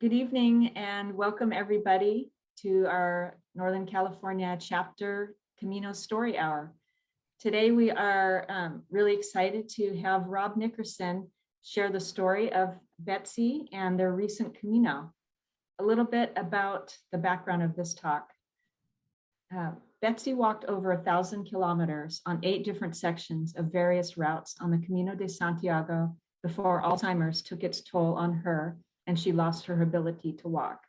Good evening and welcome everybody to our Northern California chapter Camino Story Hour. Today we are really excited to have Rob Nickerson share the story of Betsy and their recent Camino. A little bit about the background of this talk. Betsy walked over 1,000 kilometers on 8 different sections of various routes on the Camino de Santiago before Alzheimer's took its toll on her and she lost her ability to walk.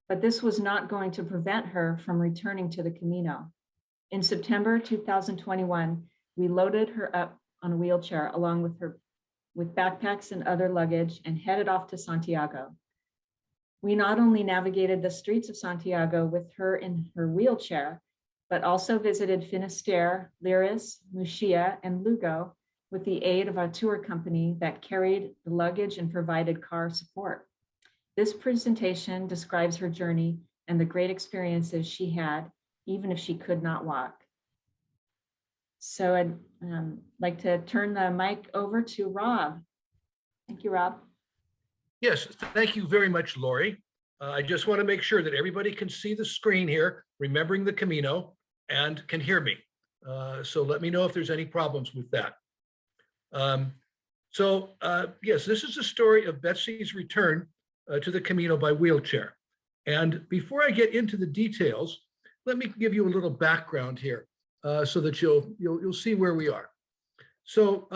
But this was not going to prevent her from returning to the Camino. In September 2021, we loaded her up on a wheelchair along with backpacks and other luggage and headed off to Santiago. We not only navigated the streets of Santiago with her in her wheelchair, but also visited Finisterre, Lires, Muxia, and Lugo with the aid of our tour company that carried the luggage and provided car support. This presentation describes her journey and the great experiences she had, even if she could not walk. So I'd like to turn the mic over to Rob. Thank you, Rob. Yes, thank you very much, Lori. I just want to make sure that everybody can see the screen here, remembering the Camino, and can hear me. So let me know if there's any problems with that. Yes, this is the story of Betsy's return to the Camino by wheelchair. And before I get into the details, let me give you a little background here so that you'll see where we are. So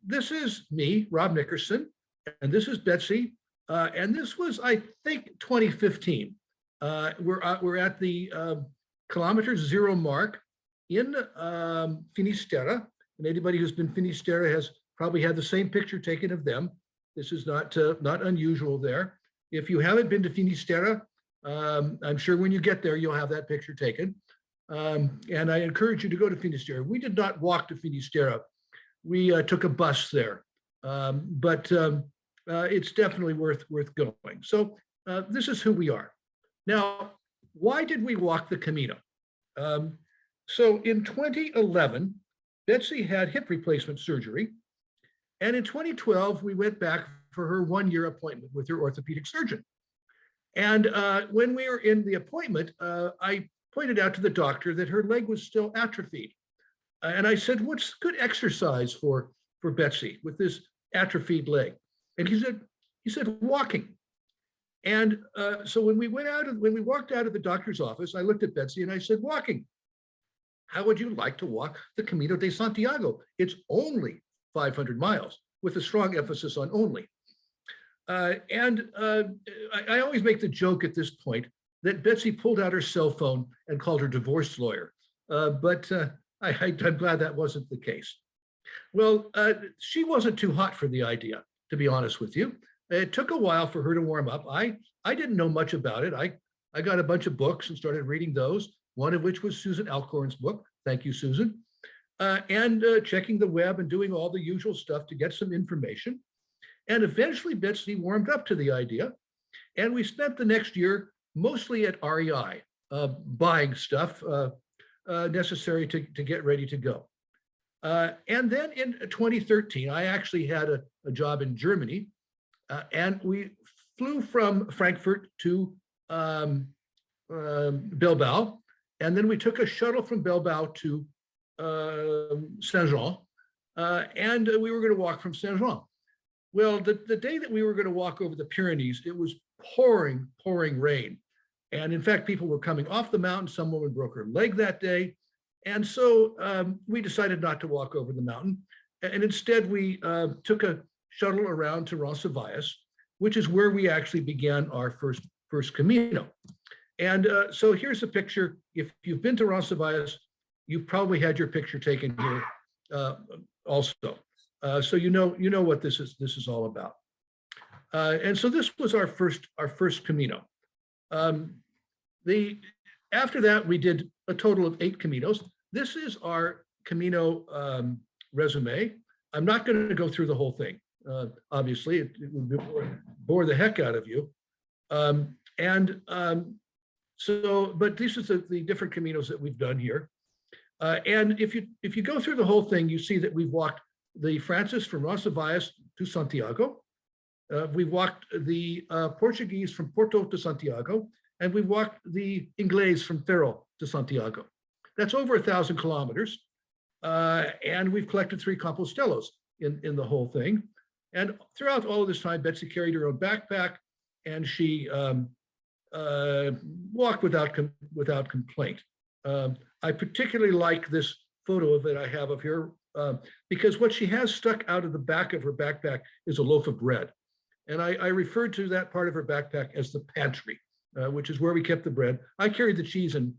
this is me, Rob Nickerson, and this is Betsy. And this was, I think, 2015. We're at the kilometer 0 mark in Finisterre. And anybody who's been Finisterre has probably had the same picture taken of them. This is not unusual there. If you haven't been to Finisterre, I'm sure when you get there, you'll have that picture taken. And I encourage you to go to Finisterre. We did not walk to Finisterre. We took a bus there, but it's definitely worth going. So this is who we are. Now, why did we walk the Camino? So in 2011, Betsy had hip replacement surgery. And in 2012, we went back for her 1-year appointment with her orthopedic surgeon. And when we were in the appointment, I pointed out to the doctor that her leg was still atrophied. And I said, what's good exercise for Betsy with this atrophied leg? And he said, walking. And so when we walked out of the doctor's office, I looked at Betsy and I said, walking. How would you like to walk the Camino de Santiago? It's only 500 miles, with a strong emphasis on only. I always make the joke at this point that Betsy pulled out her cell phone and called her divorce lawyer. But I'm glad that wasn't the case. Well, she wasn't too hot for the idea, to be honest with you. It took a while for her to warm up. I didn't know much about it. I got a bunch of books and started reading those, one of which was Susan Alcorn's book. Thank you, Susan. And checking the web and doing all the usual stuff to get some information. And eventually Betsy warmed up to the idea. And we spent the next year mostly at REI, buying stuff necessary to get ready to go. And then in 2013, I actually had a job in Germany. And we flew from Frankfurt to Bilbao. And then we took a shuttle from Bilbao to Saint-Jean, and we were going to walk from Saint-Jean. Well, the day that we were going to walk over the Pyrenees, it was pouring rain. And in fact, people were coming off the mountain. Some woman broke her leg that day. And so we decided not to walk over the mountain. And instead, we took a shuttle around to Roncesvalles, which is where we actually began our first Camino. And so here's a picture. If you've been to Roncesvalles, you've probably had your picture taken here also. So you know what this is all about. And so this was our first Camino. After that, we did a total of 8 Caminos. This is our Camino resume. I'm not going to go through the whole thing. Obviously, it would bore the heck out of you. But these are the different Caminos that we've done here. And if you go through the whole thing, you see that we've walked the Francis from Roncesvalles to Santiago. We walked the Portuguese from Porto to Santiago, and we walked the Inglés from Ferrol to Santiago. That's over 1,000 kilometers. And we've collected 3 Compostelos in the whole thing. And throughout all of this time, Betsy carried her own backpack, and she walked without complaint. I particularly like this photo that I have of her because what she has stuck out of the back of her backpack is a loaf of bread. And I referred to that part of her backpack as the pantry, which is where we kept the bread. I carried the cheese and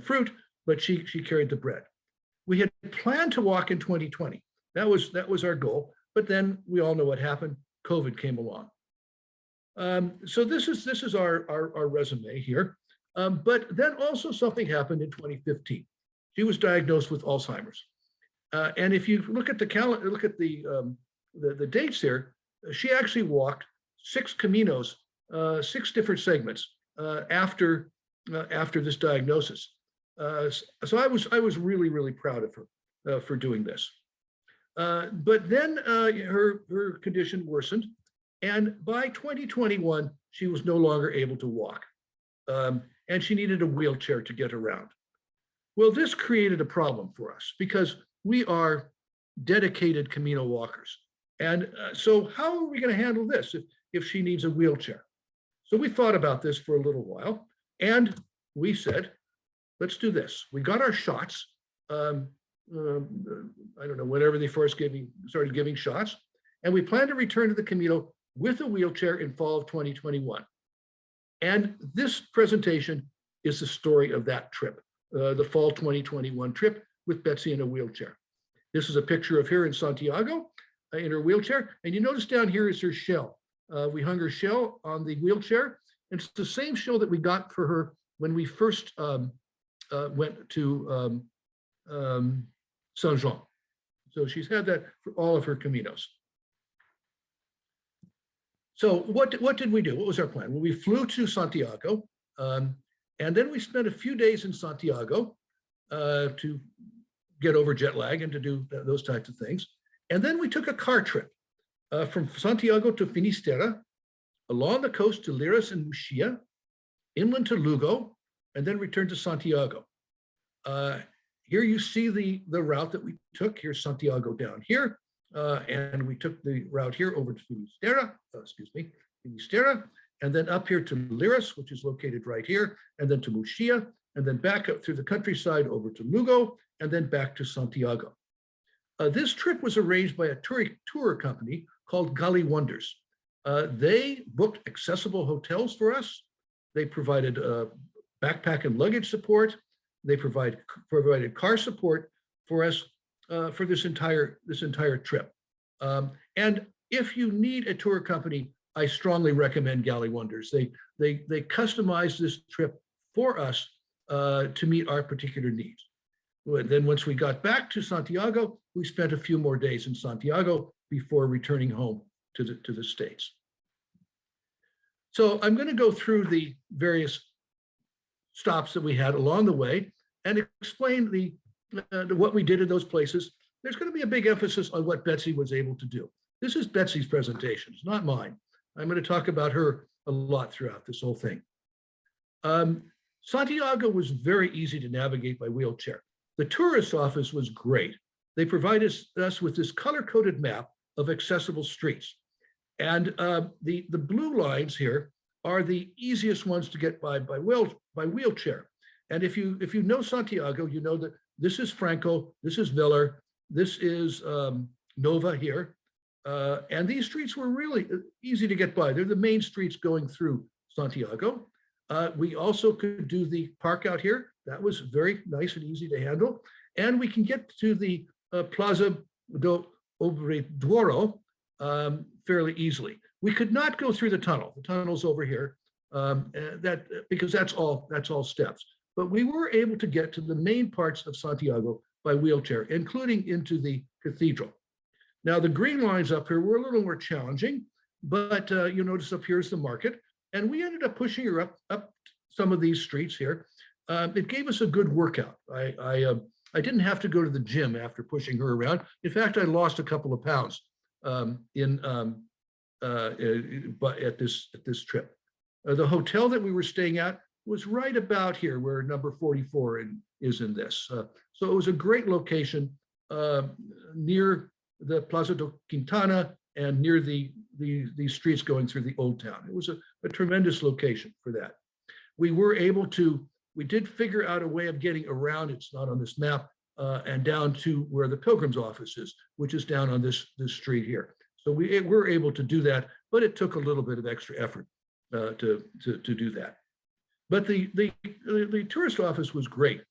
fruit, but she carried the bread. We had planned to walk in 2020. That was our goal, but then we all know what happened. COVID came along. So this is our resume here. But then also something happened in 2015. She was diagnosed with Alzheimer's. And if you look at the calendar, look at the dates here, she actually walked 6 Caminos, 6 different segments after this diagnosis. So I was really, really proud of her for doing this. But then her condition worsened, and by 2021, she was no longer able to walk, and she needed a wheelchair to get around. Well, this created a problem for us because we are dedicated Camino walkers. And so how are we going to handle this if she needs a wheelchair? So we thought about this for a little while, and we said, let's do this. We got our shots. I don't know, whenever they first started giving shots. And we plan to return to the Camino with a wheelchair in fall of 2021. And this presentation is the story of that trip, the fall 2021 trip with Betsy in a wheelchair. This is a picture of her in Santiago in her wheelchair. And you notice down here is her shell. We hung her shell on the wheelchair. And it's the same shell that we got for her when we first went to Saint Jean. So she's had that for all of her Caminos. So what did we do? What was our plan? Well, we flew to Santiago, and then we spent a few days in Santiago to get over jet lag and to do those types of things. And then we took a car trip from Santiago to Finisterre, along the coast to Lires and Muxia, inland to Lugo, and then returned to Santiago. Here you see the route that we took. Here's Santiago down here, and we took the route here over to Finisterre, Finisterre, and then up here to Lires, which is located right here, and then to Muxia, and then back up through the countryside over to Lugo, and then back to Santiago. This trip was arranged by a tour company called Gali Wonders. They booked accessible hotels for us. They provided backpack and luggage support. They provided car support for us for this entire trip. And if you need a tour company, I strongly recommend Gali Wonders. They customized this trip for us to meet our particular needs. Then once we got back to Santiago, we spent a few more days in Santiago before returning home to the States. So I'm going to go through the various stops that we had along the way and explain what we did in those places. There's going to be a big emphasis on what Betsy was able to do. This is Betsy's presentation, it's not mine. I'm going to talk about her a lot throughout this whole thing. Santiago was very easy to navigate by wheelchair. The tourist office was great. They provided us with this color-coded map of accessible streets. And the blue lines here are the easiest ones to get by wheelchair. And if you know Santiago, you know that this is Franco, this is Viller, this is Nova here. And these streets were really easy to get by. They're the main streets going through Santiago. We also could do the park out here. That was very nice and easy to handle. And we can get to the Plaza do Obradoiro fairly easily. We could not go through the tunnel. The tunnel's over here, because that's all steps. But we were able to get to the main parts of Santiago by wheelchair, including into the cathedral. Now, the green lines up here were a little more challenging, but you notice up here is the market. And we ended up pushing her up some of these streets here. It gave us a good workout. I didn't have to go to the gym after pushing her around. In fact, I lost a couple of pounds in but at this trip. The hotel that we were staying at was right about here, where number 44 is in this. So it was a great location near the Plaza do Quintana and near the streets going through the old town. It was a tremendous location for that. We did figure out a way of getting around, it's not on this map, and down to where the Pilgrim's office is, which is down on this street here. So we were able to do that, but it took a little bit of extra effort to do that. But the tourist office was great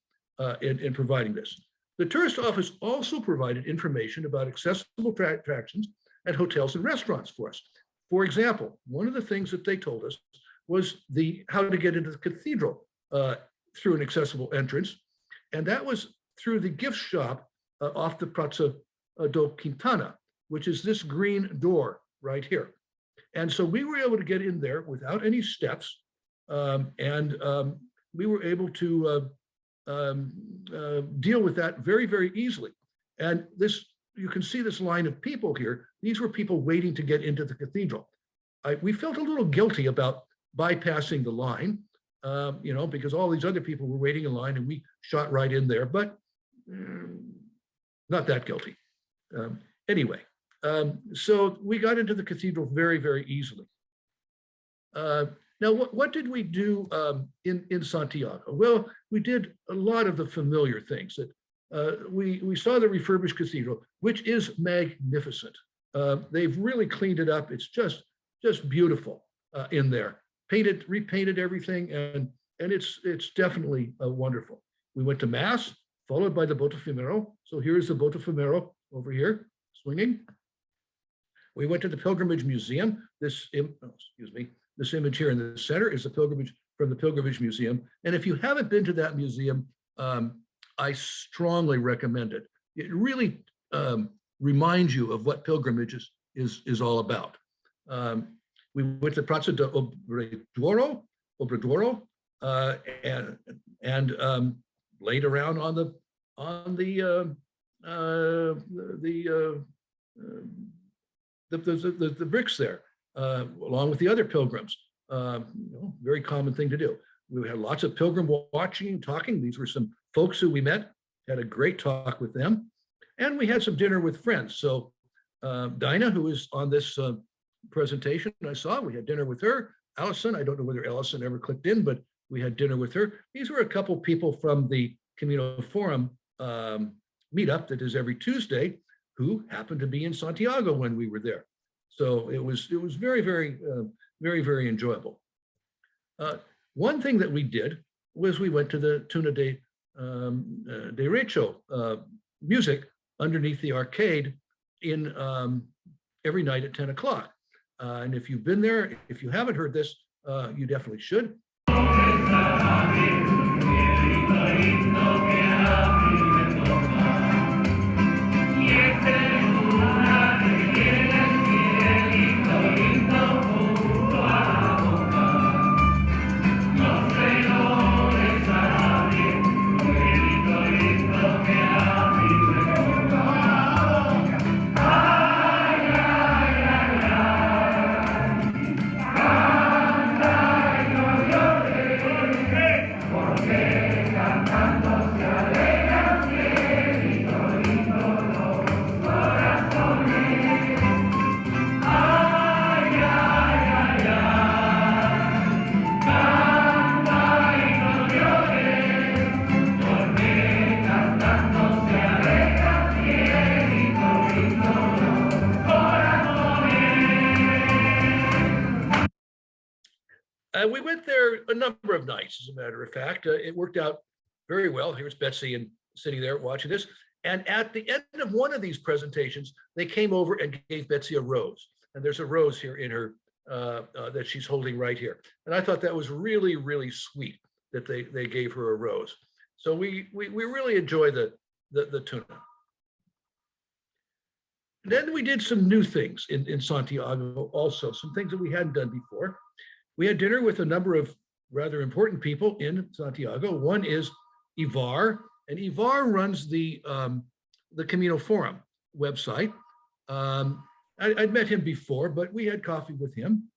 in providing this. The tourist office also provided information about accessible attractions at hotels and restaurants for us. For example, one of the things that they told us was how to get into the cathedral through an accessible entrance. And that was through the gift shop off the Praça do Quintana, which is this green door right here. And so we were able to get in there without any steps. We were able to deal with that very, very easily. And you can see this line of people here. These were people waiting to get into the cathedral. We felt a little guilty about bypassing the line, because all these other people were waiting in line and we shot right in there, but not that guilty. Anyway, so we got into the cathedral very, very easily. Now, what did we do in Santiago? Well, we did a lot of the familiar things. We saw the refurbished cathedral, which is magnificent. They've really cleaned it up. It's just beautiful in there. Repainted everything, and it's definitely wonderful. We went to Mass, followed by the Botafogo. So here's the Botafogo over here, swinging. We went to the Pilgrimage Museum. This image here in the center is the pilgrimage from the Pilgrimage Museum. And if you haven't been to that museum, I strongly recommend it. It really reminds you of what pilgrimage is all about. We went to Praça do Obradoiro, and laid around on the bricks there, along with the other pilgrims. Very common thing to do. We had lots of pilgrim watching and talking. These were some folks who we met, had a great talk with them, and we had some dinner with friends. So Dinah, who is on this presentation I saw, we had dinner with her. Allison, I don't know whether Allison ever clicked in, but we had dinner with her. These were a couple people from the Camino Forum meetup that is every Tuesday, who happened to be in Santiago when we were there. So it was very, very, very, very enjoyable. One thing that we did was we went to the Tuna de Recho music underneath the arcade in every night at 10 o'clock. And if you've been there, if you haven't heard this, you definitely should. We went there a number of nights, as a matter of fact. It worked out very well. Here's Betsy and sitting there watching this. And at the end of one of these presentations, they came over and gave Betsy a rose. And there's a rose here in her that she's holding right here. And I thought that was really, really sweet that they gave her a rose. So we really enjoy the tuna. And then we did some new things in Santiago also, some things that we hadn't done before. We had dinner with a number of rather important people in Santiago. One is Ivar, and Ivar runs the Camino Forum website. I'd met him before, but we had coffee with him.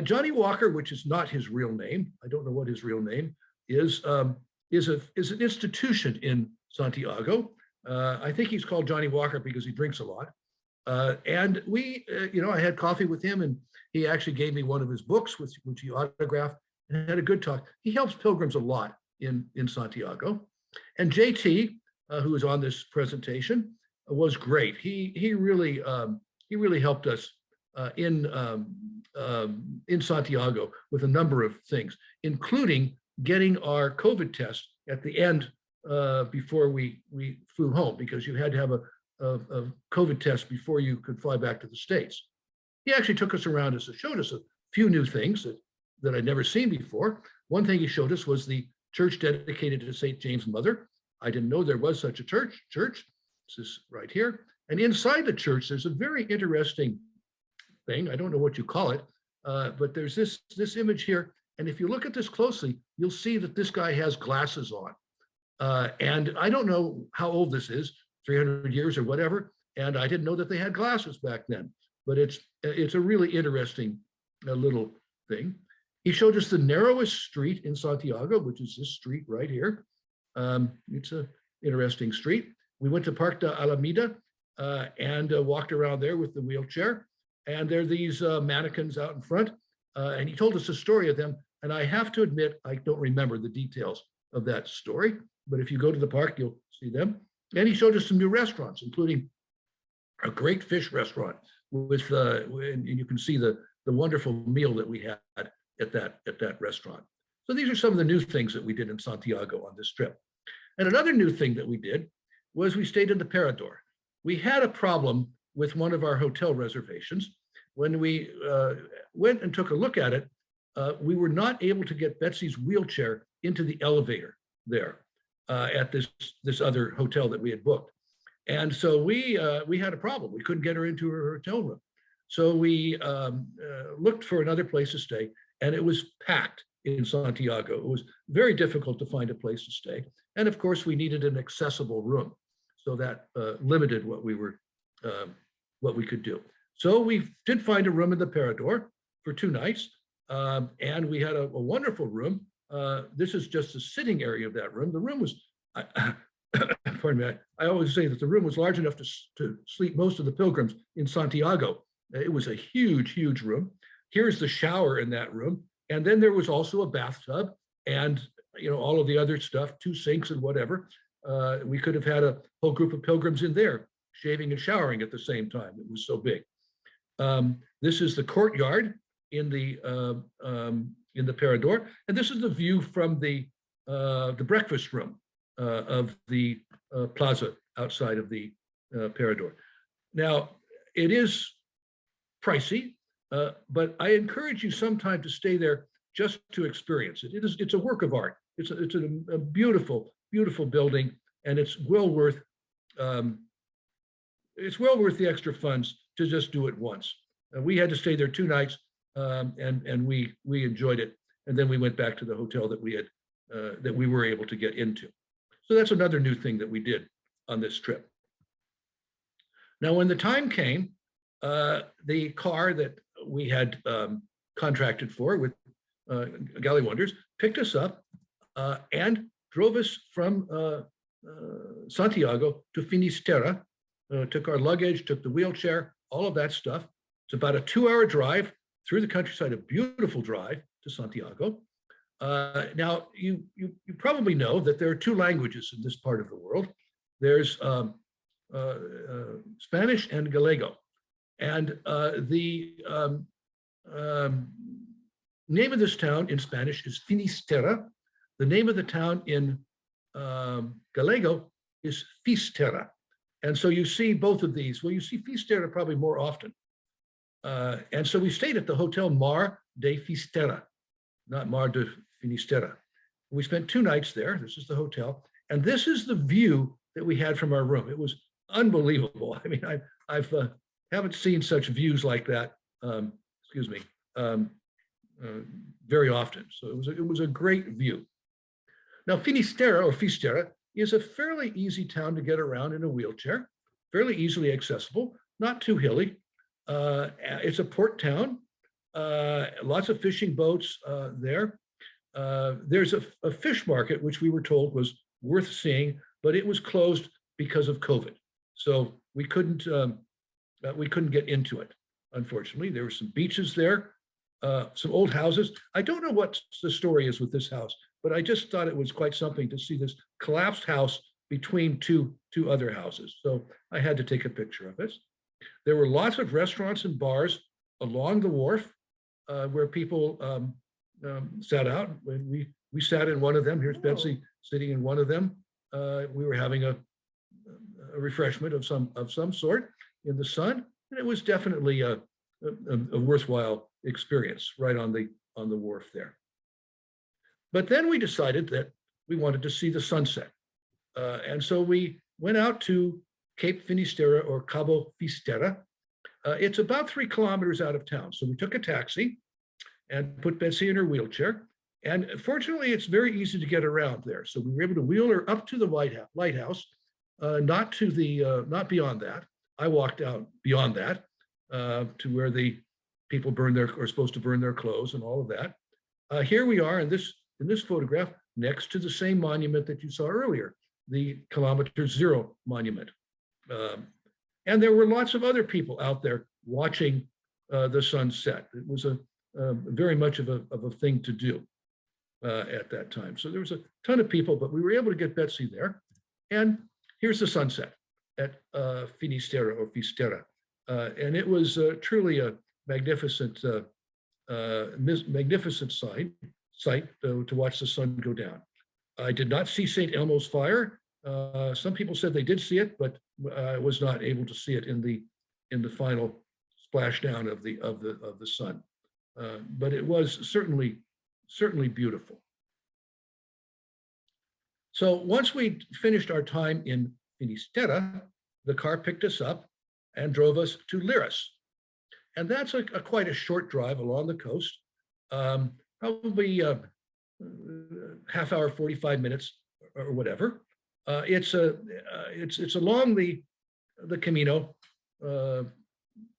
Johnny Walker, which is not his real name, I don't know what his real name is an institution in Santiago. I think he's called Johnny Walker because he drinks a lot. And I had coffee with him, and he actually gave me one of his books, which he autographed, and had a good talk. He helps pilgrims a lot in Santiago. And JT, who is on this presentation, was great. He really helped us in Santiago with a number of things, including getting our COVID test at the end before we flew home, because you had to have a COVID test before you could fly back to the States. He actually took us around and showed us a few new things that I'd never seen before. One thing he showed us was the church dedicated to St. James' mother. I didn't know there was such a church. This is right here. And inside the church, there's a very interesting thing. I don't know what you call it, but there's this image here. And if you look at this closely, you'll see that this guy has glasses on. And I don't know how old this is, 300 years or whatever. And I didn't know that they had glasses back then, but it's a really interesting little thing. He showed us the narrowest street in Santiago, which is this street right here. It's an interesting street. We went to Parque de Alameda and walked around there with the wheelchair. And there are these mannequins out in front. And he told us a story of them. And I have to admit, I don't remember the details of that story. But if you go to the park, you'll see them. And he showed us some new restaurants, including a great fish restaurant with, and you can see the wonderful meal that we had at that restaurant. So these are some of the new things that we did in Santiago on this trip. And another new thing that we did was we stayed in the Parador. We had a problem with one of our hotel reservations. When we went and took a look at it, we were not able to get Betsy's wheelchair into the elevator there at this other hotel that we had booked. And so we had a problem. We couldn't get her into her hotel room. So we looked for another place to stay, and it was packed in Santiago. It was very difficult to find a place to stay. And of course, we needed an accessible room. So that limited what we could do. So we did find a room in the Parador for 2 nights. And we had a wonderful room. This is just the sitting area of that room. The room was, pardon me, I always say that the room was large enough to sleep most of the pilgrims in Santiago. It was a huge, huge room. Here's the shower in that room. And then there was also a bathtub and all of the other stuff, 2 sinks and whatever. We could have had a whole group of pilgrims in there shaving and showering at the same time. It was so big. This is the courtyard in the Parador, and this is the view from the breakfast room of the plaza outside of the Parador. Now, it is pricey, but I encourage you sometime to stay there just to experience it. It's a work of art. It's a beautiful, beautiful building, and it's well worth the extra funds to just do it once. We had to stay there 2 nights, and we enjoyed it. And then we went back to the hotel that we were able to get into. So that's another new thing that we did on this trip. Now, when the time came, the car that we had contracted for with Galley Wonders picked us up and drove us from Santiago to Finisterre, took our luggage, took the wheelchair, all of that stuff. It's about a 2-hour drive through the countryside, a beautiful drive to Santiago. Now, you probably know that there are 2 languages in this part of the world. There's Spanish and Gallego. And the name of this town in Spanish is Finisterre. The name of the town in Gallego is Fisterra. And so you see both of these. Well, you see Finisterre probably more often. And so we stayed at the Hotel Mar de Fisterra, not Mar de Finisterre. We spent 2 nights there. This is the hotel. And this is the view that we had from our room. It was unbelievable. I mean, I haven't seen such views like that, very often. So it was a great view. Now, Finisterre or Fisterra is a fairly easy town to get around in a wheelchair, fairly easily accessible, not too hilly. It's a port town, lots of fishing boats there. There's a fish market, which we were told was worth seeing, but it was closed because of COVID. So we couldn't get into it, unfortunately. There were some beaches there, some old houses. I don't know what the story is with this house, but I just thought it was quite something to see this collapsed house between two other houses. So I had to take a picture of it. There were lots of restaurants and bars along the wharf where people sat out. We sat in one of them. Here's Betsy sitting in one of them. We were having a refreshment of some sort in the sun, and it was definitely a worthwhile experience right on the wharf there. But then we decided that we wanted to see the sunset, and so we went out to Cape Finisterre or Cabo Fisterra. It's about 3 kilometers out of town. So we took a taxi and put Betsy in her wheelchair. And fortunately, it's very easy to get around there. So we were able to wheel her up to the lighthouse, not beyond that. I walked out beyond that to where the people are supposed to burn their clothes and all of that. Here we are in this photograph next to the same monument that you saw earlier, the Kilometer Zero monument. And there were lots of other people out there watching the sunset. It was very much of a thing to do at that time. So there was a ton of people, but we were able to get Betsy there. And here's the sunset at Finisterre or Fisterra. And it was truly a magnificent sight to watch the sun go down. I did not see St. Elmo's fire. Some people said they did see it, but I was not able to see it in the final splashdown of the sun. But it was certainly beautiful. So once we finished our time in Finisterre, the car picked us up and drove us to Lires. And that's quite a short drive along the coast, probably half hour, 45 minutes or whatever. It's along the Camino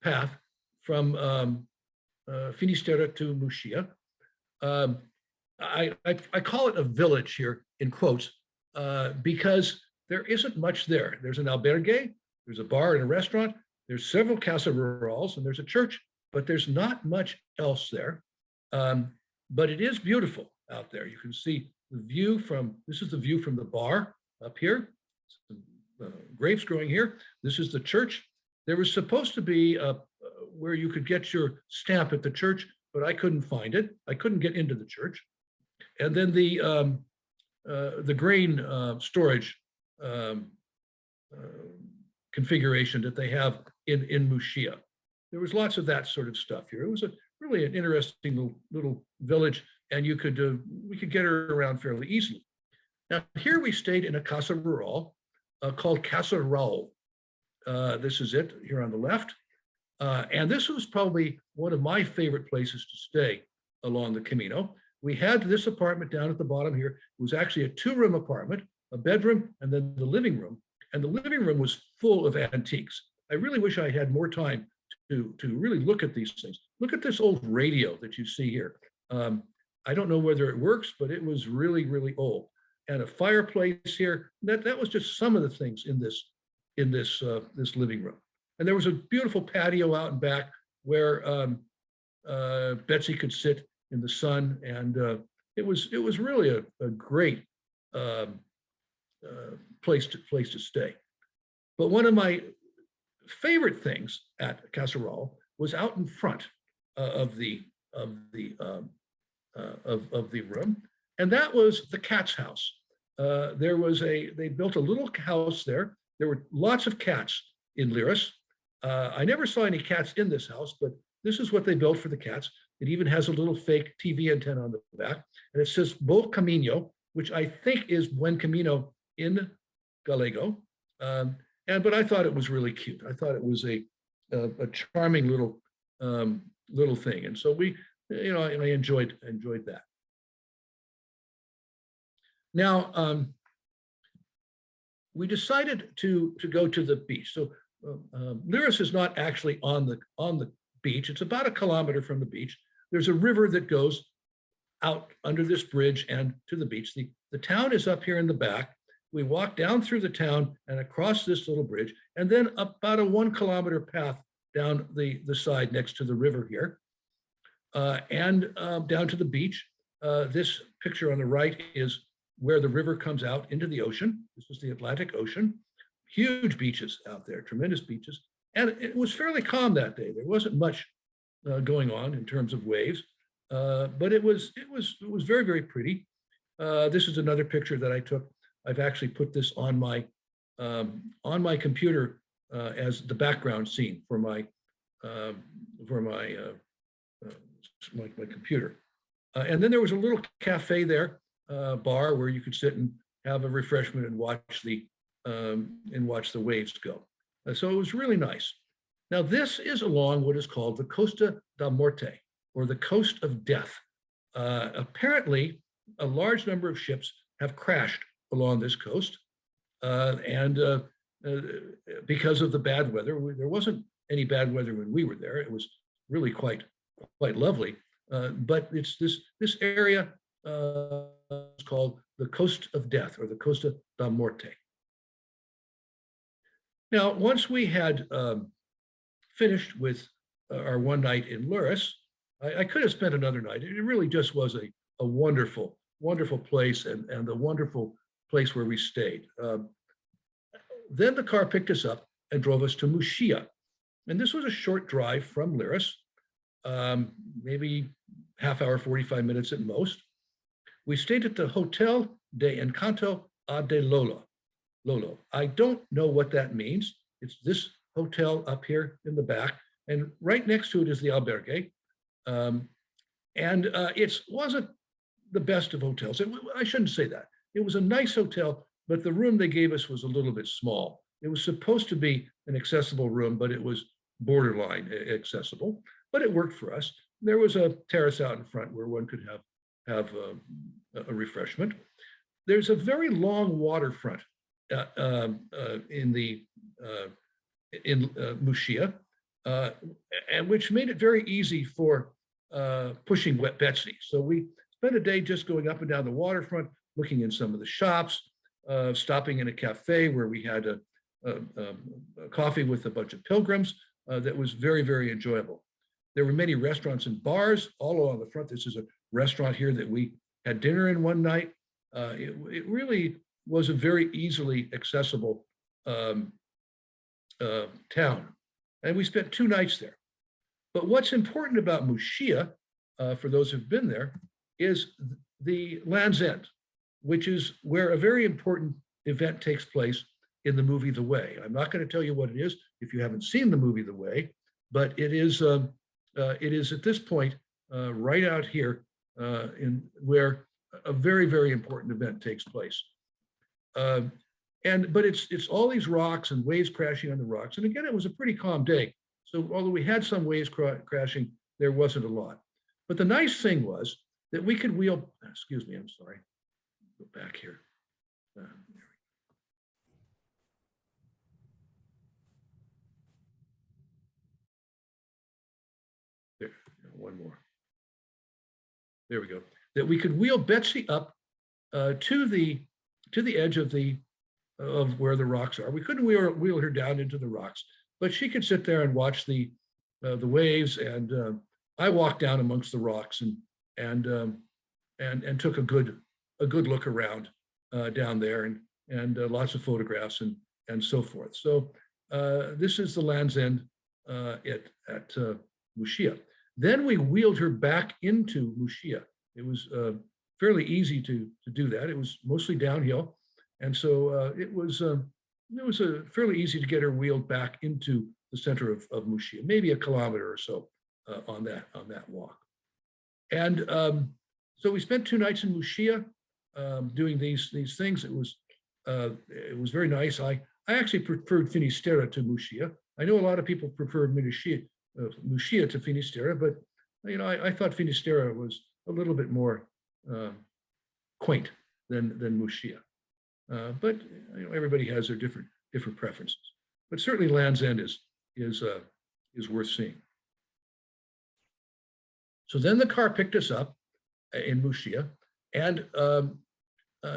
path from Finisterre to Muxia. I call it a village here in quotes because there isn't much there. There's an albergue, there's a bar and a restaurant, there's several casa rurals, and there's a church, but there's not much else there. But it is beautiful out there. You can see the view this is the view from the bar up here. Grapes growing here. This is the church. There was supposed to be where you could get your stamp at the church, but I couldn't find it. I couldn't get into the church. And then the grain storage configuration that they have in Muxia. There was lots of that sort of stuff here. It was really an interesting little village, and we could get her around fairly easily. Now, here we stayed in a casa rural called Casa Raul. This is it here on the left. And this was probably one of my favorite places to stay along the Camino. We had this apartment down at the bottom here. It was actually a 2-room apartment, a bedroom, and then the living room. And the living room was full of antiques. I really wish I had more time to really look at these things. Look at this old radio that you see here. I don't know whether it works, but it was really, really old. And a fireplace here. That was just some of the things in this living room. And there was a beautiful patio out and back where Betsy could sit in the sun, and it was really a great place to stay. But one of my favorite things at Casaral was out in front of the room, and that was the cat's house. They built a little house there. There were lots of cats in Lires. I never saw any cats in this house, but this is what they built for the cats. It even has a little fake TV antenna on the back, and it says Buen Camino, which I think is Buen Camino in Gallego. But I thought it was really cute. I thought it was a charming little thing, and so I enjoyed that. Now we decided to go to the beach. So Lires is not actually on the beach. It's about a kilometer from the beach. There's a river that goes out under this bridge and to the beach. The town is up here in the back. We walk down through the town and across this little bridge, and then about a 1 kilometer path down the side next to the river here, and down to the beach. This picture on the right is where the river comes out into the ocean. This is the Atlantic Ocean. Huge beaches out there, tremendous beaches. And it was fairly calm that day. There wasn't much going on in terms of waves, but it was very, very pretty. This is another picture that I took. I've actually put this on my computer as the background scene for my computer. And then there was a little cafe there, bar where you could sit and have a refreshment and watch the waves go. So it was really nice. Now this is along what is called the Costa da Morte, or the Coast of Death. Apparently, a large number of ships have crashed along this coast, and because of the bad weather. There wasn't any bad weather when we were there. It was really quite lovely. But it's this area is called the Coast of Death, or the Costa da Morte. Now, once we had finished with our one night in Lires, I could have spent another night. It really just was a wonderful, wonderful place, and a wonderful place where we stayed. Then the car picked us up and drove us to Muxia. And this was a short drive from Lires, maybe half hour, 45 minutes at most. We stayed at the Hotel de Encanto a de Lolo. I don't know what that means. It's this hotel up here in the back, and right next to it is the albergue. It wasn't the best of hotels. I shouldn't say that. It was a nice hotel, but the room they gave us was a little bit small. It was supposed to be an accessible room, but it was borderline accessible, but it worked for us. There was a terrace out in front where one could have a refreshment. There's a very long waterfront in Muxia, and which made it very easy for pushing wet Betsy. So we spent a day just going up and down the waterfront, looking in some of the shops, stopping in a cafe where we had a coffee with a bunch of pilgrims. That was very, very enjoyable. There were many restaurants and bars all along the front. This is a restaurant here that we had dinner in one night. It really was a very easily accessible town. And we spent 2 nights there. But what's important about Muxia, for those who've been there, is the Land's End, which is where a very important event takes place in the movie The Way. I'm not going to tell you what it is if you haven't seen the movie The Way, but it is at this point right out here in where a very, very important event takes place. But it's all these rocks and waves crashing on the rocks. And again, it was a pretty calm day. So although we had some waves crashing, there wasn't a lot. But the nice thing was that we could wheel, excuse me, I'm sorry, go back here. There, one more. There we go. That we could wheel Betsy up to the edge of where the rocks are. We couldn't wheel her down into the rocks, but she could sit there and watch the waves. And I walked down amongst the rocks and took a good look around down there, and lots of photographs and so forth. So this is the Land's End at Muxia. Then we wheeled her back into Muxia. It was fairly easy to do that. It was mostly downhill, and so it was fairly easy to get her wheeled back into the center of Muxia, maybe a kilometer or so on that walk. And so we spent 2 nights in Muxia doing these things. It was very nice. I actually preferred Finisterre to Muxia. I know a lot of people prefer Muxia to Finisterre, but I thought Finisterre was a little bit more quaint than Muxia. But everybody has their different preferences. but certainly Land's End is worth seeing. So then the car picked us up in Muxia and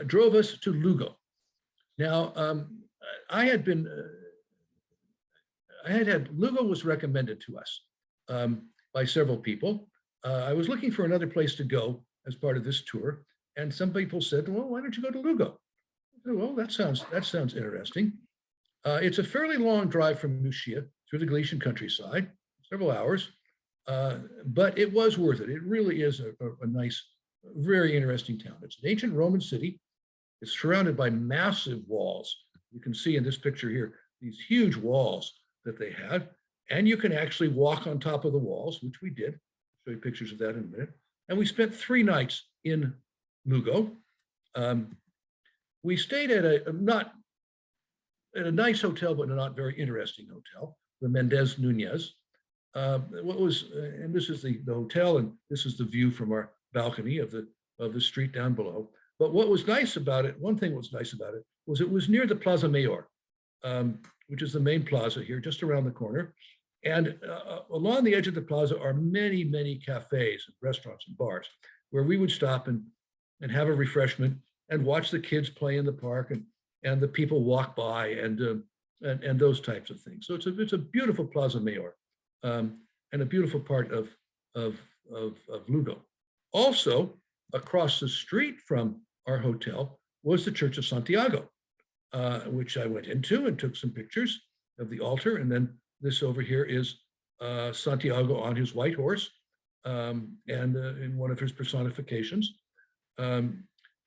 drove us to Lugo. Now, I had Lugo was recommended to us by several people. I was looking for another place to go as part of this tour, and some people said, "Well, why don't you go to Lugo?" I said, well, that sounds interesting. It's a fairly long drive from Muxia through the Galician countryside, several hours, but it was worth it. It really is a nice, very interesting town. It's an ancient Roman city. It's surrounded by massive walls. You can see in this picture here, these huge walls that they had, and you can actually walk on top of the walls, which we did. I'll show you pictures of that in a minute. And we spent 3 nights in Lugo. We stayed at a nice hotel, but a not very interesting hotel, the Mendez Nunez. And this is the hotel, and this is the view from our balcony of the street down below. But what was nice about it, one thing was nice about it, was it was near the Plaza Mayor, which is the main plaza here, just around the corner. And along the edge of the plaza are many, many cafes and restaurants and bars where we would stop and have a refreshment and watch the kids play in the park and the people walk by and those types of things. So it's a beautiful Plaza Mayor and a beautiful part of Lugo. Also, across the street from our hotel was the Church of Santiago, which I went into and took some pictures of the altar. And then this over here is Santiago on his white horse and in one of his personifications. And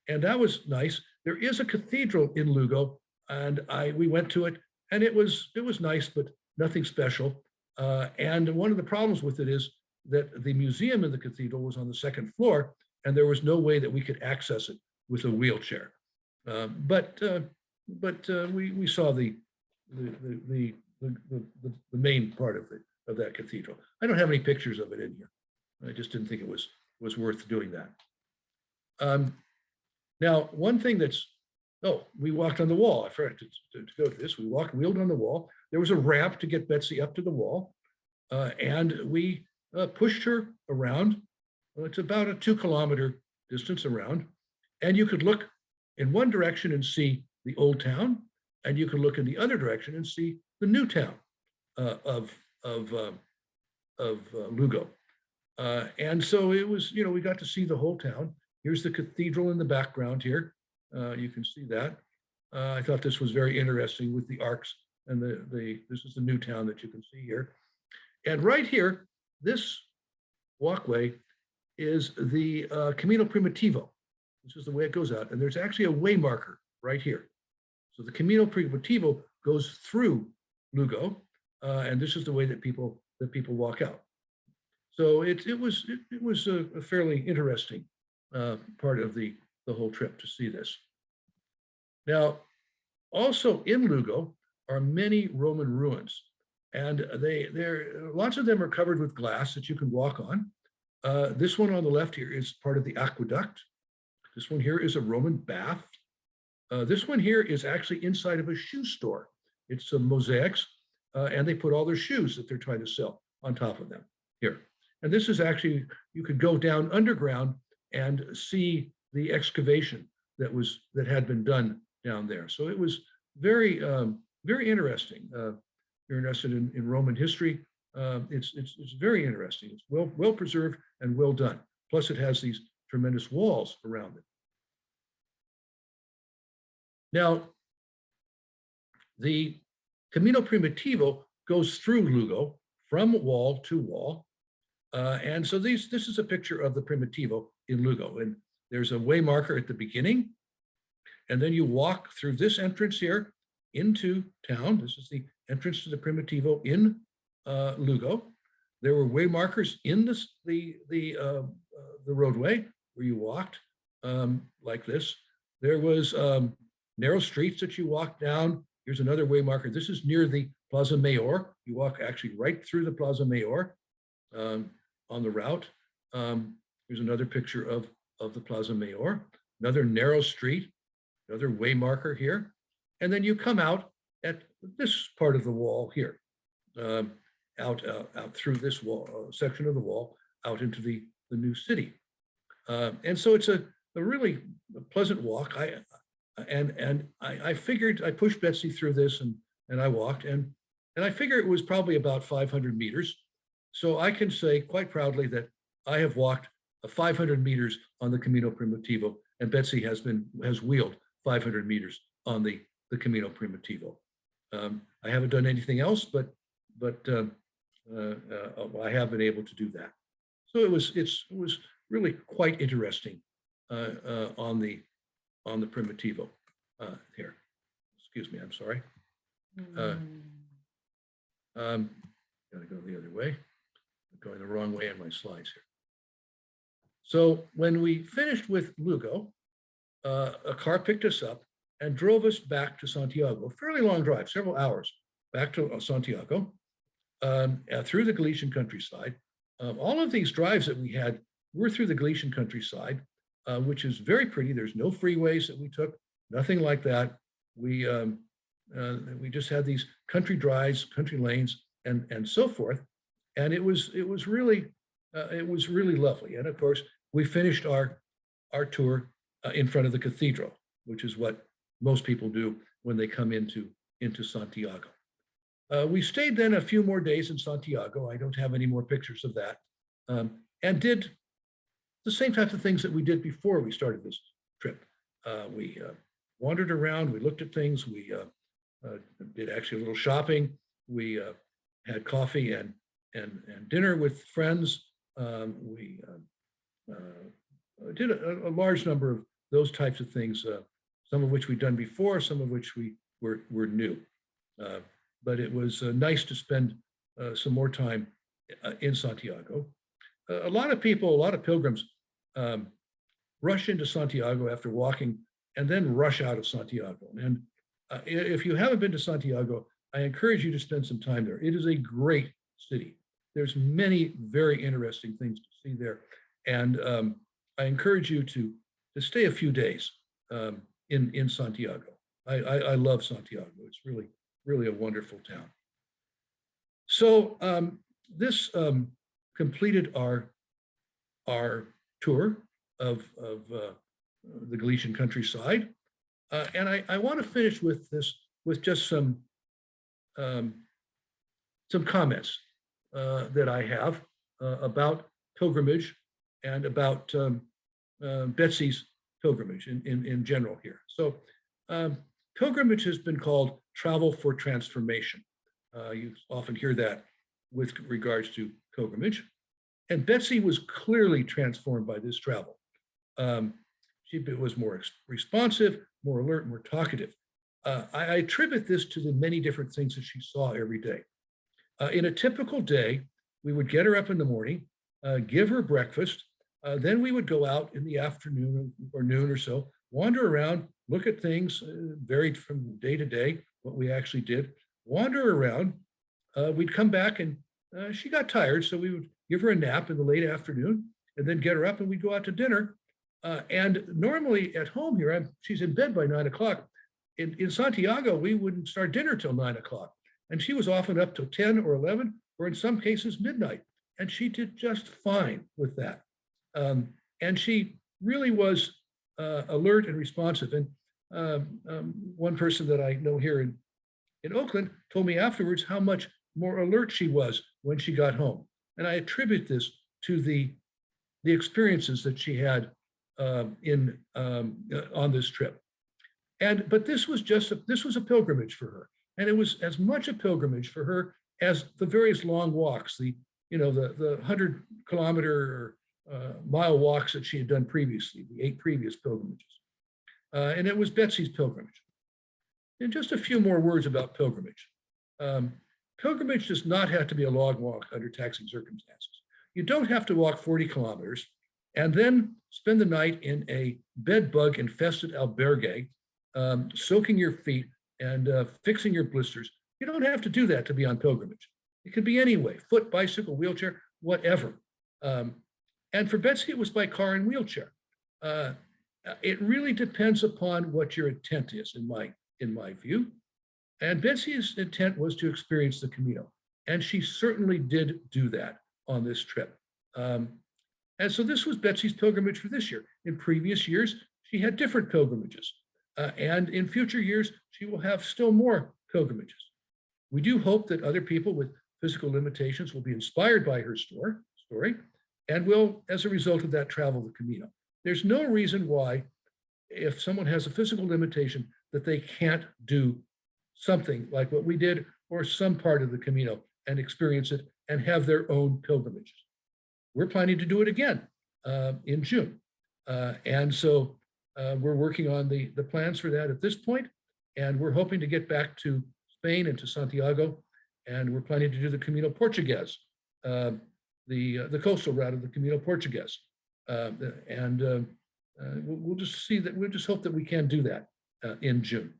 that was nice. There is a cathedral in Lugo, and we went to it, and it was nice, but nothing special. And one of the problems with it is that the museum in the cathedral was on the 2nd floor, and there was no way that we could access it with a wheelchair. But we saw the main part of that cathedral. I don't have any pictures of it in here. I just didn't think it was worth doing that. Now, one thing we walked on the wall. I forgot to go to this. We wheeled on the wall. There was a ramp to get Betsy up to the wall, and we pushed her around. Well, it's about a 2-kilometer distance around, and you could look in one direction and see the old town, and you could look in the other direction and see the new town of Lugo. And so it was, we got to see the whole town. Here's the cathedral in the background here. You can see that. I thought this was very interesting with the arcs and this is the new town that you can see here. And right here, this walkway is the Camino Primitivo. This is the way it goes out. And there's actually a way marker right here. So the Camino Primitivo goes through Lugo, and this is the way that people walk out. So it was a fairly interesting part of the whole trip to see this. Now, also in Lugo are many Roman ruins, and lots of them are covered with glass that you can walk on. This one on the left here is part of the aqueduct. This one here is a Roman bath. This one here is actually inside of a shoe store. It's some mosaics, and they put all their shoes that they're trying to sell on top of them here. And this is actually, you could go down underground and see the excavation that had been done down there. So it was very, very interesting. If you're interested in Roman history, it's very interesting. It's well preserved and well done. Plus, it has these tremendous walls around it. Now, the Camino Primitivo goes through Lugo from wall to wall. And so this is a picture of the Primitivo in Lugo. And there's a way marker at the beginning. And then you walk through this entrance here into town. This is the entrance to the Primitivo in Lugo. There were way markers in the roadway where you walked like this. There was narrow streets that you walk down. Here's another way marker. This is near the Plaza Mayor. You walk actually right through the Plaza Mayor on the route. Here's another picture of the Plaza Mayor. Another narrow street, another way marker here. And then you come out at this part of the wall here, out through this wall, section of the wall, out into the new city. And so it's a really pleasant walk. I figured I pushed Betsy through this and I walked and I figure it was probably about 500 meters. So I can say quite proudly that I have walked 500 meters on the Camino Primitivo, and Betsy has wheeled 500 meters on the Camino Primitivo. I haven't done anything else, but I have been able to do that. So it was really quite interesting on the Primitivo here. Excuse me, I'm sorry. Gotta go the other way. I'm going the wrong way in my slides here. So when we finished with Lugo, a car picked us up and drove us back to Santiago, a fairly long drive, several hours back to Santiago, through the Galician countryside. All of these drives that we had were through the Galician countryside, which is very pretty. There's no freeways that we took, nothing like that. We just had these country drives, country lanes, and so forth. And it was really lovely. And of course, we finished our tour in front of the cathedral, which is what most people do when they come into Santiago. We stayed then a few more days in Santiago. I don't have any more pictures of that. And did the same types of things that we did before we started this trip. We wandered around, we looked at things, we did actually a little shopping. We had coffee and dinner with friends. We did a large number of those types of things, some of which we'd done before, some of which we were new. But it was nice to spend some more time in Santiago. A lot of people, a lot of pilgrims rush into Santiago after walking and then rush out of Santiago. And if you haven't been to Santiago, I encourage you to spend some time there. It is a great city. There's many very interesting things to see there. And I encourage you to stay a few days in Santiago. I love Santiago. It's really a wonderful town. So this completed our tour of the Galician countryside. And I want to finish with this, with just some comments that I have about pilgrimage and about Betsy's pilgrimage in general here. So pilgrimage has been called travel for transformation. You often hear that with regards to pilgrimage. And Betsy was clearly transformed by this travel. She was more responsive, more alert, more talkative. I attribute this to the many different things that she saw every day. In a typical day, we would get her up in the morning, give her breakfast, then we would go out in the afternoon or noon or so, wander around, look at things, varied from day to day, what we actually did, wander around. We'd come back and she got tired, so we would give her a nap in the late afternoon and then get her up and we'd go out to dinner. And normally at home here, she's in bed by 9 o'clock. In Santiago, we wouldn't start dinner till 9 o'clock. And she was often up till 10 or 11, or in some cases midnight. And she did just fine with that. And she really was alert and responsive. And one person that I know here in Oakland told me afterwards how much more alert she was when she got home. And I attribute this to the experiences that she had on this trip. But this was a pilgrimage for her. And it was as much a pilgrimage for her as the various long walks, the 100-kilometer or mile walks that she had done previously, the 8 previous pilgrimages. And it was Betsy's pilgrimage. And just a few more words about pilgrimage. Pilgrimage does not have to be a long walk under taxing circumstances. You don't have to walk 40 kilometers and then spend the night in a bed-bug infested albergue, soaking your feet and fixing your blisters. You don't have to do that to be on pilgrimage. It could be any way, foot, bicycle, wheelchair, whatever. And for Betsy, it was by car and wheelchair. It really depends upon what your intent is, in my view. And Betsy's intent was to experience the Camino. And she certainly did do that on this trip. And so this was Betsy's pilgrimage for this year. In previous years, she had different pilgrimages. And in future years, she will have still more pilgrimages. We do hope that other people with physical limitations will be inspired by her story and will, as a result of that, travel the Camino. There's no reason why, if someone has a physical limitation, that they can't do something like what we did or some part of the Camino and experience it and have their own pilgrimages. We're planning to do it again in June. And so we're working on the plans for that at this point, and we're hoping to get back to Spain and to Santiago, and we're planning to do the Camino Portugues, the coastal route of the Camino Portugues. We'll just see that, we'll just hope that we can do that in June.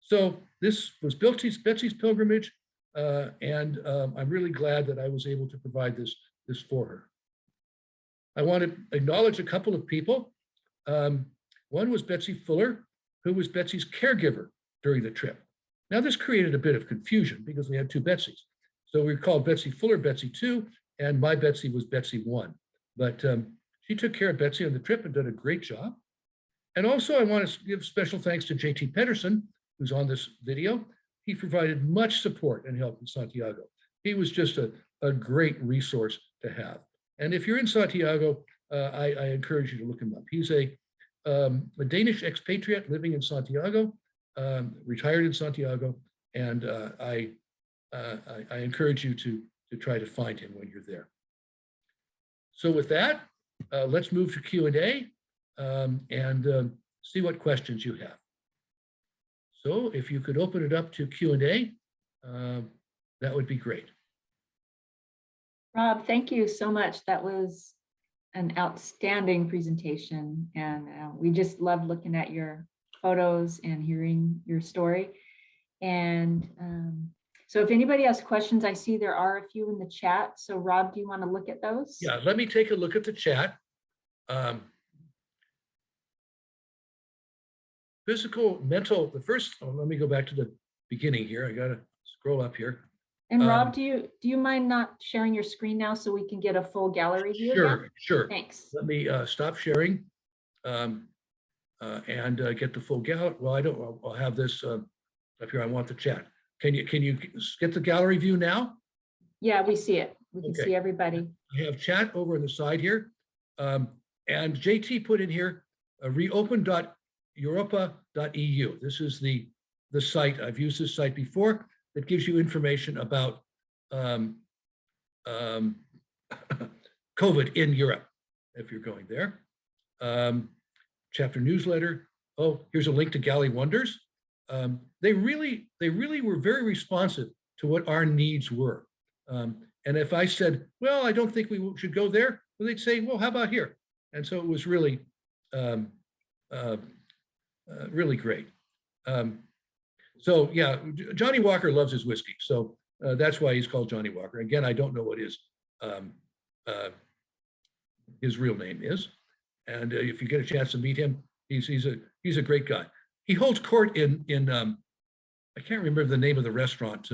So this was Betsy's pilgrimage, and I'm really glad that I was able to provide this for her. I want to acknowledge a couple of people. One was Betsy Fuller, who was Betsy's caregiver during the trip. Now this created a bit of confusion because we had two Betsys. So we called Betsy Fuller Betsy 2, and my Betsy was Betsy 1. But she took care of Betsy on the trip and did a great job. And also I want to give special thanks to JT Pedersen, who's on this video. He provided much support and help in Santiago. He was just a great resource to have. And if you're in Santiago, I encourage you to look him up. He's a Danish expatriate living in Santiago, retired in Santiago, and I encourage you to try to find him when you're there. So with that, let's move to Q&A and see what questions you have. So if you could open it up to Q&A, that would be great. Rob, thank you so much. That was an outstanding presentation, and we just loved looking at your photos and hearing your story. And so if anybody has questions, I see there are a few in the chat. So Rob, do you want to look at those? Yeah, let me take a look at the chat. Physical, mental, the first, let me go back to the beginning here. I got to scroll up here. And Rob, do you mind not sharing your screen now so we can get a full gallery view? Sure. Thanks. Let me stop sharing and get the full gallery. Well, I'll have this up here. I want the chat. Can you get the gallery view now? Yeah, we see it. We can see everybody. I have chat over on the side here. And JT put in here reopen.europa.eu. This is the site. I've used this site before. That gives you information about COVID in Europe, if you're going there. Chapter newsletter. Oh, here's a link to Galley Wonders. They really were very responsive to what our needs were. And if I said, well, I don't think we should go there, well, they'd say, well, how about here? And so it was really, really great. So yeah, Johnny Walker loves his whiskey. So that's why he's called Johnny Walker. Again, I don't know what his real name is. And if you get a chance to meet him, he's a great guy. He holds court in I can't remember the name of the restaurant,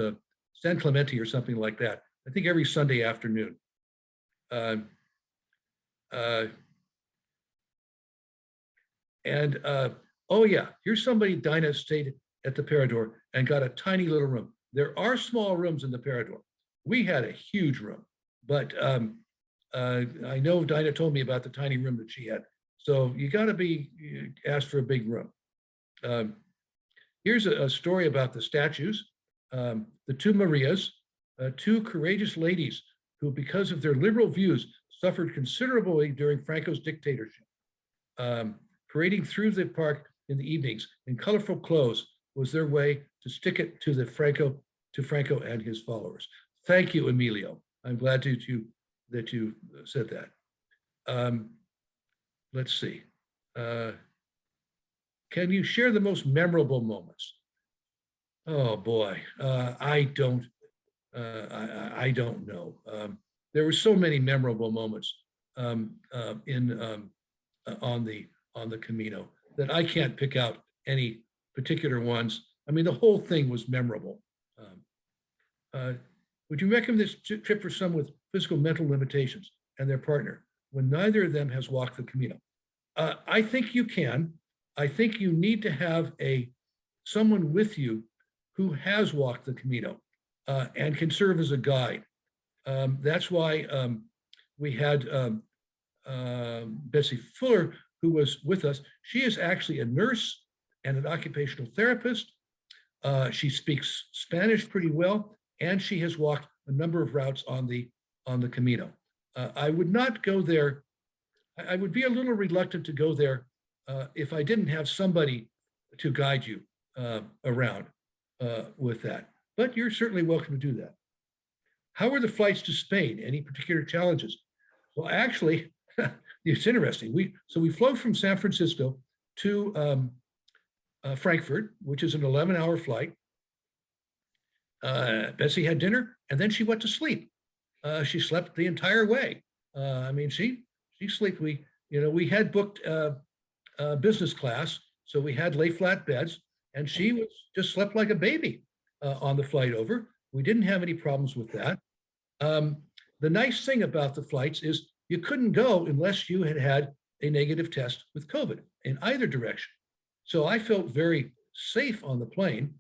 San Clemente or something like that. I think every Sunday afternoon. Oh yeah, here's somebody Dinah stayed at the Parador and got a tiny little room. There are small rooms in the Parador. We had a huge room, but I know Dinah told me about the tiny room that she had. So you got to be asked for a big room. Here's a story about the statues. The two Marias, two courageous ladies who, because of their liberal views, suffered considerably during Franco's dictatorship. Parading through the park in the evenings in colorful clothes was their way to stick it to Franco and his followers. Thank you, Emilio. I'm glad that you said that. Let's see. Can you share the most memorable moments? Oh boy, I don't know. There were so many memorable moments on the Camino that I can't pick out any particular ones. I mean, the whole thing was memorable. Would you recommend this trip for someone with physical mental limitations and their partner when neither of them has walked the Camino? I think you can. I think you need to have someone with you who has walked the Camino and can serve as a guide. That's why we had Betsy Fuller, who was with us. She is actually a nurse and an occupational therapist. She speaks Spanish pretty well, and she has walked a number of routes on the Camino. I would not go there. I would be a little reluctant to go there if I didn't have somebody to guide you around with that. But you're certainly welcome to do that. How are the flights to Spain? Any particular challenges? Well, actually, it's interesting. We flew from San Francisco to Frankfurt, which is an 11-hour flight. Betsy had dinner, and then she went to sleep. She slept the entire way. I mean, she slept. We had booked business class, so we had lay flat beds, and she just slept like a baby on the flight over. We didn't have any problems with that. The nice thing about the flights is you couldn't go unless you had had a negative test with COVID in either direction. So I felt very safe on the plane.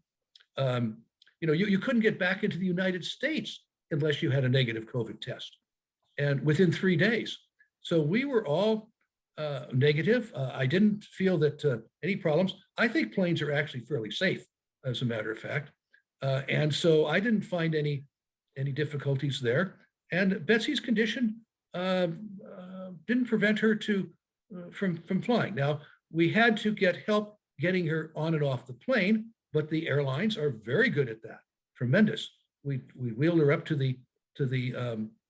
You couldn't get back into the United States unless you had a negative COVID test, and within 3 days. So we were all negative. I didn't feel that any problems. I think planes are actually fairly safe, as a matter of fact. And so I didn't find any difficulties there. And Betsy's condition didn't prevent her from flying. Now, we had to get help getting her on and off the plane, but the airlines are very good at that. Tremendous. We wheeled her up to the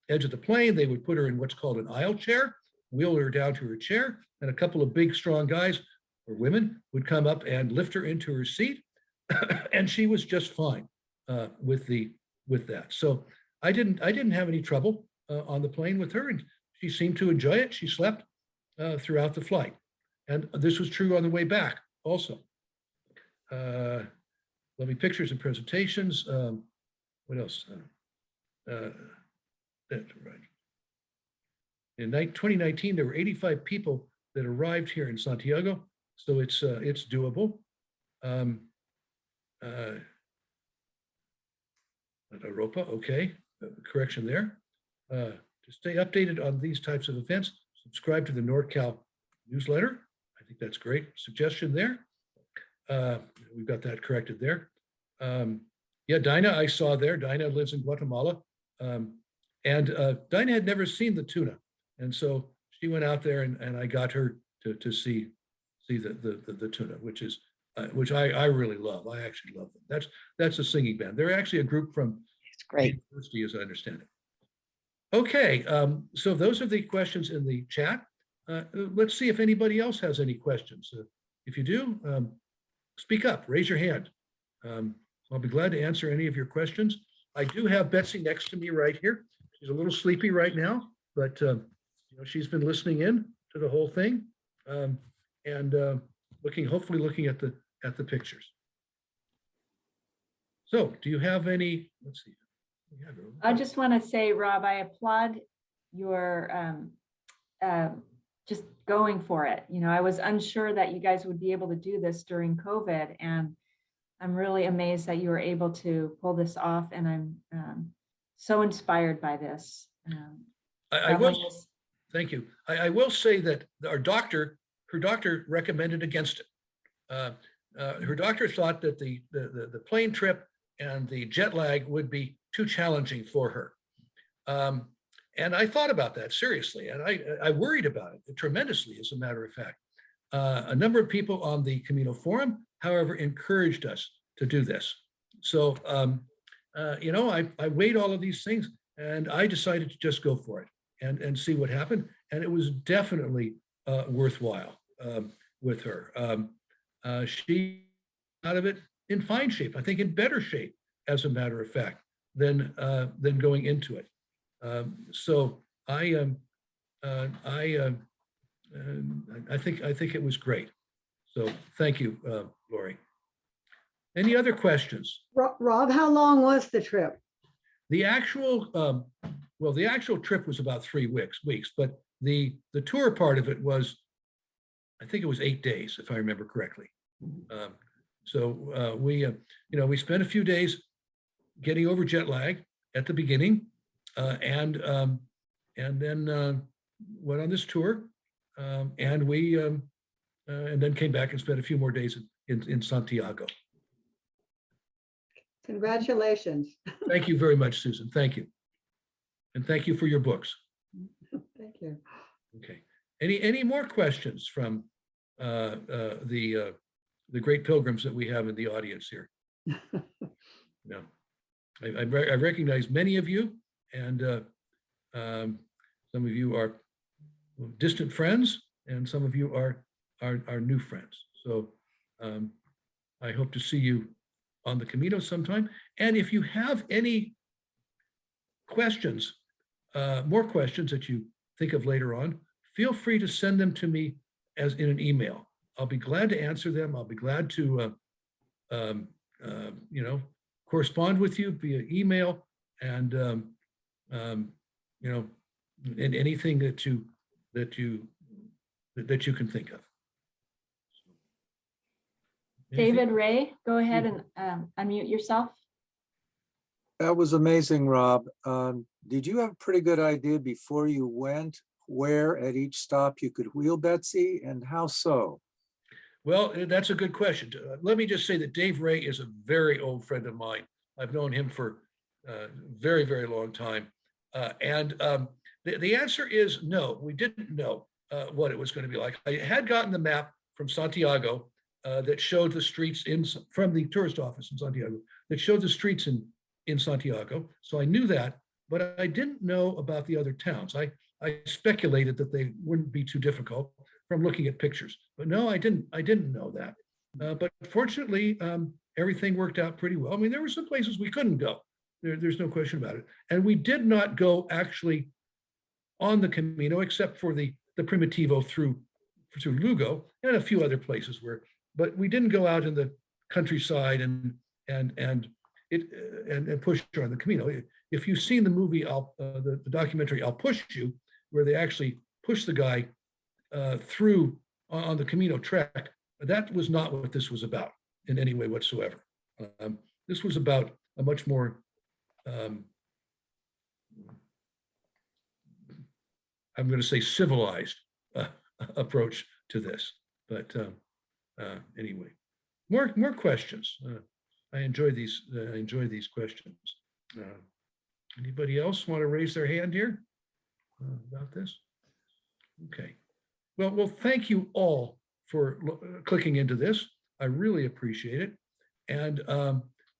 edge of the plane. They would put her in what's called an aisle chair, wheel her down to her chair, and a couple of big, strong guys or women would come up and lift her into her seat, and she was just fine with that. So I didn't have any trouble on the plane with her, and she seemed to enjoy it. She slept throughout the flight, and this was true on the way back also. Lovely pictures and presentations. What else? That's right. In 2019, there were 85 people that arrived here in Santiago, so it's doable. Europa, okay, correction there. To stay updated on these types of events, subscribe to the NorCal newsletter. I think that's great suggestion there. We've got that corrected there. Yeah, Dinah, I saw there. Dinah lives in Guatemala. And Dinah had never seen the tuna. And so she went out there and I got her to see the tuna, which I really love. I actually love them. That's a singing band. They're actually a group from It's great. University, as I understand it. Okay, so those are the questions in the chat. Let's see if anybody else has any questions. If you do, speak up, raise your hand. I'll be glad to answer any of your questions. I do have Betsy next to me right here. She's a little sleepy right now, but she's been listening in to the whole thing and hopefully looking at the pictures. So do you have any, let's see. I just want to say, Rob, I applaud your just going for it. I was unsure that you guys would be able to do this during COVID, and I'm really amazed that you were able to pull this off, and I'm so inspired by this. Thank you. I will say that her doctor recommended against it. Her doctor thought that the plane trip and the jet lag would be too challenging for her. And I thought about that seriously, and I worried about it tremendously, as a matter of fact. A number of people on the Camino Forum, however, encouraged us to do this. So, I weighed all of these things, and I decided to just go for it and see what happened. And it was definitely worthwhile with her. She out of it in fine shape, I think in better shape, as a matter of fact, than going into it. So I think it was great. So thank you, Lori. Any other questions? Rob, how long was the trip? The actual, well, the actual trip was about 3 weeks, but the tour part of it was, I think it was 8 days, if I remember correctly. So we, we spent a few days getting over jet lag at the beginning, and then went on this tour, and we and then came back and spent a few more days in Santiago. Congratulations. Thank you very much, Susan. Thank you, and thank you for your books. Thank you. Okay. Any more questions from the great pilgrims that we have in the audience here? No. I recognize many of you, and some of you are distant friends, and some of you are new friends. So I hope to see you on the Camino sometime. And if you have any questions, more questions that you think of later on, feel free to send them to me as in an email. I'll be glad to answer them. I'll be glad to, correspond with you via email, and and anything that you can think of. David Ray, go ahead and unmute yourself. That was amazing, Rob. Did you have a pretty good idea before you went where at each stop you could wheel Betsy, and how so? Well, that's a good question. Let me just say that Dave Ray is a very old friend of mine. I've known him for a very, very long time. The answer is no, we didn't know what it was going to be like. I had gotten the map from Santiago that showed the streets from the tourist office in Santiago, that showed the streets in Santiago. So I knew that, but I didn't know about the other towns. I speculated that they wouldn't be too difficult from looking at pictures, but no, I didn't know that. But fortunately, everything worked out pretty well. I mean, there were some places we couldn't go. There's no question about it. And we did not go actually on the Camino, except for the Primitivo through Lugo and a few other places but we didn't go out in the countryside and push on the Camino. If you've seen the movie, the documentary "I'll Push You," where they actually push the guy through on the Camino track, that was not what this was about in any way whatsoever. This was about a much more, I'm going to say, civilized approach to this. But anyway, more questions. I enjoy these. I enjoy these questions. Anybody else want to raise their hand here about this? Okay. Well, thank you all for clicking into this. I really appreciate it. And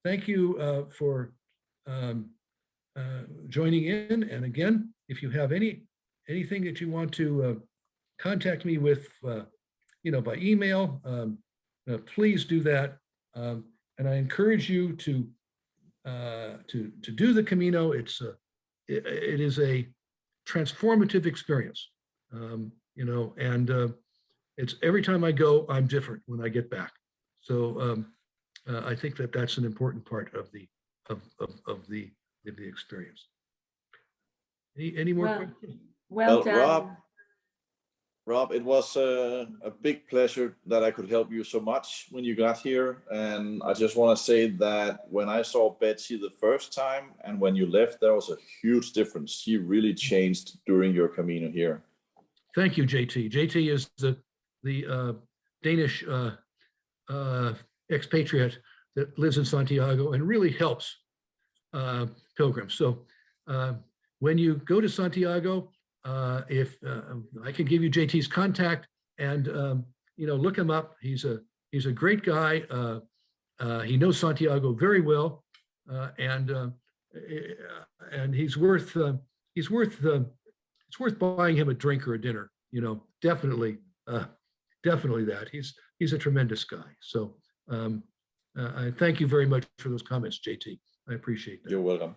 thank you for joining in. And again, if you have anything that you want to contact me with, by email, please do that. And I encourage you to do the Camino. It is a transformative experience. It's every time I go, I'm different when I get back. So I think that that's an important part of the experience. Any more questions? Well done. Rob, it was a big pleasure that I could help you so much when you got here. And I just want to say that when I saw Betsy the first time and when you left, there was a huge difference. She really changed during your Camino here. Thank you, JT. JT is the Danish expatriate that lives in Santiago and really helps pilgrims. So when you go to Santiago, if I can give you JT's contact and look him up. He's a great guy. He knows Santiago very well, and he's worth it's worth buying him a drink or a dinner. Definitely that. He's a tremendous guy. So I thank you very much for those comments, JT. I appreciate that. You're welcome.